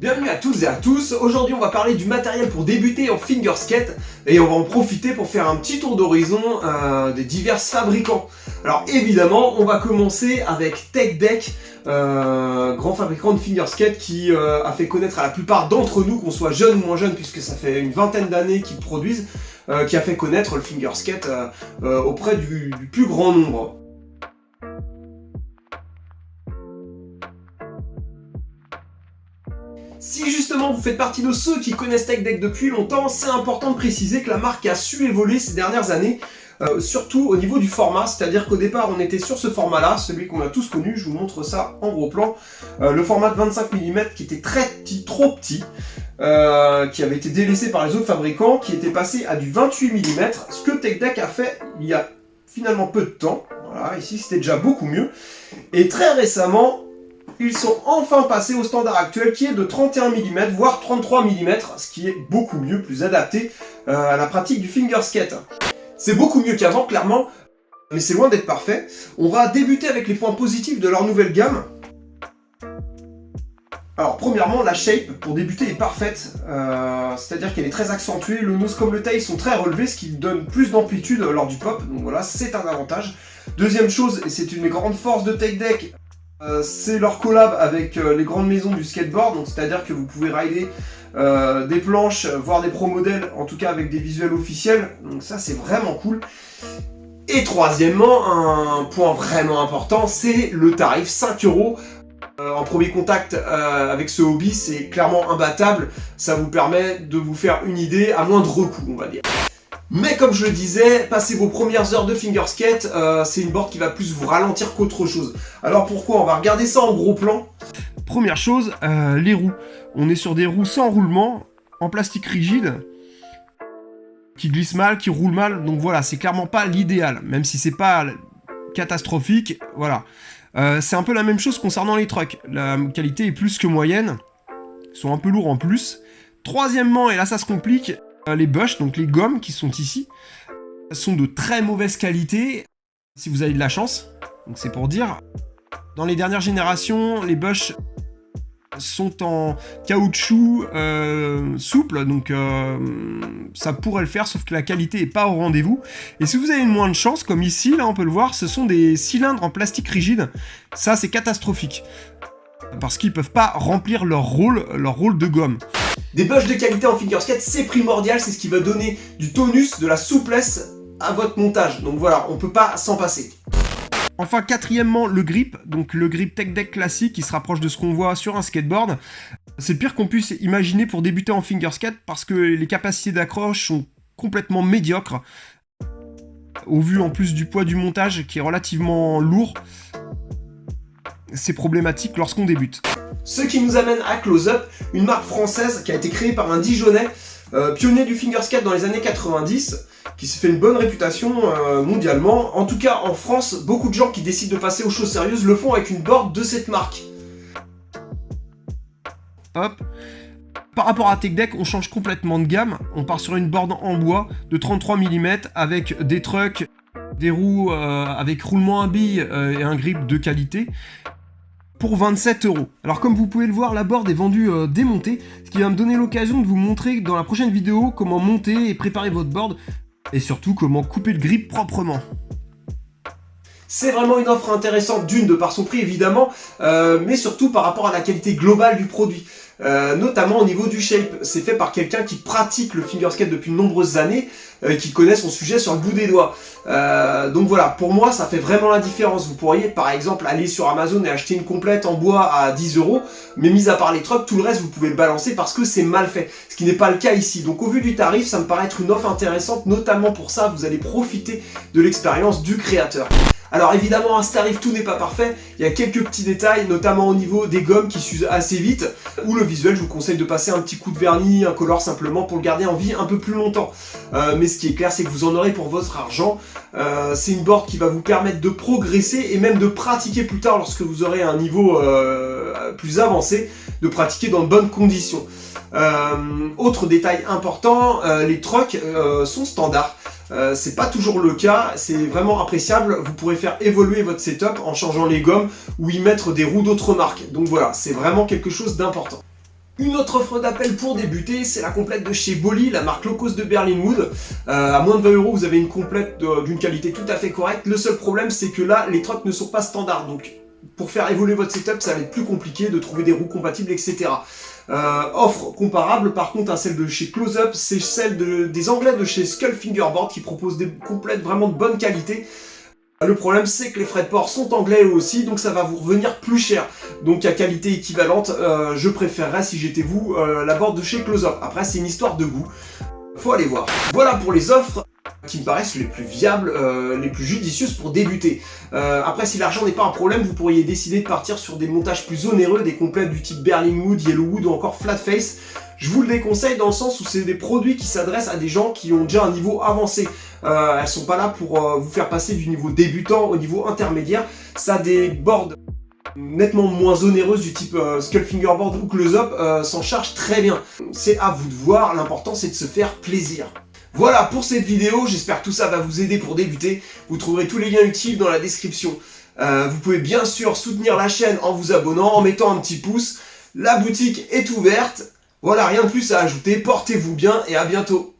Bienvenue à toutes et à tous. Aujourd'hui on va parler du matériel pour débuter en finger skate et on va en profiter pour faire un petit tour d'horizon des divers fabricants. Alors évidemment on va commencer avec Tech Deck, grand fabricant de finger skate qui a fait connaître à la plupart d'entre nous, qu'on soit jeune ou moins jeune, puisque ça fait une vingtaine d'années qu'ils produisent, qui a fait connaître le finger skate auprès du plus grand nombre. Si justement vous faites partie de ceux qui connaissent Tech Deck depuis longtemps, c'est important de préciser que la marque a su évoluer ces dernières années, surtout au niveau du format, c'est-à-dire qu'au départ on était sur ce format-là, celui qu'on a tous connu, je vous montre ça en gros plan, le format de 25 mm qui était très petit, trop petit, qui avait été délaissé par les autres fabricants, qui était passé à du 28 mm, ce que Tech Deck a fait il y a finalement peu de temps. Voilà, ici c'était déjà beaucoup mieux, et très récemment, ils sont enfin passés au standard actuel qui est de 31 mm, voire 33 mm, ce qui est beaucoup mieux, plus adapté à la pratique du finger skate. C'est beaucoup mieux qu'avant, clairement, mais c'est loin d'être parfait. On va débuter avec les points positifs de leur nouvelle gamme. Alors premièrement, la shape pour débuter est parfaite, c'est-à-dire qu'elle est très accentuée, le nose comme le tail sont très relevés, ce qui donne plus d'amplitude lors du pop, donc voilà, c'est un avantage. Deuxième chose, et c'est une des grandes forces de Tech Deck, c'est leur collab avec les grandes maisons du skateboard, donc c'est-à-dire que vous pouvez rider des planches, voire des pro modèles, en tout cas avec des visuels officiels, donc ça c'est vraiment cool. Et troisièmement, un point vraiment important, c'est le tarif, 5 €. En premier contact avec ce hobby, c'est clairement imbattable, ça vous permet de vous faire une idée à moindre coût, on va dire. Mais comme je le disais, passez vos premières heures de finger skate, c'est une board qui va plus vous ralentir qu'autre chose. Alors pourquoi? On va regarder ça en gros plan. Première chose, les roues. On est sur des roues sans roulement, en plastique rigide, qui glissent mal, qui roulent mal, donc voilà, c'est clairement pas l'idéal, même si c'est pas catastrophique, voilà. C'est un peu la même chose concernant les trucks, la qualité est plus que moyenne, ils sont un peu lourds en plus. Troisièmement, et là ça se complique, les bushs, donc les gommes qui sont ici, sont de très mauvaise qualité, si vous avez de la chance, donc c'est pour dire. Dans les dernières générations, les bushs sont en caoutchouc souple, donc ça pourrait le faire, sauf que la qualité est pas au rendez-vous. Et si vous avez moins de chance, comme ici, là on peut le voir, ce sont des cylindres en plastique rigide, ça c'est catastrophique, parce qu'ils peuvent pas remplir leur rôle de gomme. Des bushs de qualité en finger skate, c'est primordial, c'est ce qui va donner du tonus, de la souplesse à votre montage, donc voilà, on peut pas s'en passer. Enfin, quatrièmement, le grip, donc le grip Tech Deck classique qui se rapproche de ce qu'on voit sur un skateboard. C'est le pire qu'on puisse imaginer pour débuter en finger skate parce que les capacités d'accroche sont complètement médiocres. Au vu en plus du poids du montage qui est relativement lourd, c'est problématique lorsqu'on débute. Ce qui nous amène à Close Up, une marque française qui a été créée par un Dijonnais, pionnier du finger skate dans les années 90, qui s'est fait une bonne réputation mondialement. En tout cas, en France, beaucoup de gens qui décident de passer aux choses sérieuses le font avec une board de cette marque. Hop. Par rapport à Tech Deck, on change complètement de gamme. On part sur une board en bois de 33 mm avec des trucks, des roues avec roulement à billes et un grip de qualité, pour 27 €. Alors comme vous pouvez le voir, la board est vendue démontée, ce qui va me donner l'occasion de vous montrer dans la prochaine vidéo comment monter et préparer votre board, et surtout comment couper le grip proprement. C'est vraiment une offre intéressante, d'une de par son prix évidemment, mais surtout par rapport à la qualité globale du produit. Notamment au niveau du shape, c'est fait par quelqu'un qui pratique le finger skate depuis de nombreuses années, qui connaît son sujet sur le bout des doigts. Donc voilà, pour moi ça fait vraiment la différence. Vous pourriez par exemple aller sur Amazon et acheter une complète en bois à 10 €, mais mis à part les trucks, tout le reste vous pouvez le balancer parce que c'est mal fait, ce qui n'est pas le cas ici. Donc au vu du tarif, ça me paraît être une offre intéressante, notamment pour ça, vous allez profiter de l'expérience du créateur. Alors évidemment, à ce tarif, tout n'est pas parfait, il y a quelques petits détails, notamment au niveau des gommes qui s'usent assez vite, ou le visuel, je vous conseille de passer un petit coup de vernis, un color simplement pour le garder en vie un peu plus longtemps. Mais ce qui est clair, c'est que vous en aurez pour votre argent. C'est une board qui va vous permettre de progresser et même de pratiquer plus tard lorsque vous aurez un niveau plus avancé, de pratiquer dans de bonnes conditions. Autre détail important, les trucks sont standards. C'est pas toujours le cas, c'est vraiment appréciable. Vous pourrez faire évoluer votre setup en changeant les gommes ou y mettre des roues d'autres marques. Donc voilà, c'est vraiment quelque chose d'important. Une autre offre d'appel pour débuter, c'est la complète de chez Bolly, la marque low cost de Berlinwood. À moins de 20 €, vous avez une complète d'une qualité tout à fait correcte. Le seul problème, c'est que là, les trottes ne sont pas standards. Donc, pour faire évoluer votre setup, ça va être plus compliqué de trouver des roues compatibles, etc. Offre comparable, par contre, à celle de chez Close Up, c'est celle des Anglais de chez Skull Fingerboard qui proposent des complètes vraiment de bonne qualité. Le problème, c'est que les frais de port sont anglais eux aussi, donc ça va vous revenir plus cher. Donc à qualité équivalente, je préférerais, si j'étais vous, la board de chez Close Up. Après, c'est une histoire de goût. Faut aller voir. Voilà pour les offres qui me paraissent les plus viables, les plus judicieuses pour débuter. Après, si l'argent n'est pas un problème, vous pourriez décider de partir sur des montages plus onéreux, des complètes du type Berlinwood, Yellowwood ou encore Flatface. Je vous le déconseille dans le sens où c'est des produits qui s'adressent à des gens qui ont déjà un niveau avancé. Elles sont pas là pour vous faire passer du niveau débutant au niveau intermédiaire. Ça a des boards nettement moins onéreuses du type Skull Fingerboard ou Close Up s'en charge très bien. C'est à vous de voir, l'important c'est de se faire plaisir. Voilà pour cette vidéo, j'espère que tout ça va vous aider pour débuter. Vous trouverez tous les liens utiles dans la description. Vous pouvez bien sûr soutenir la chaîne en vous abonnant, en mettant un petit pouce. La boutique est ouverte. Voilà, rien de plus à ajouter, portez-vous bien et à bientôt.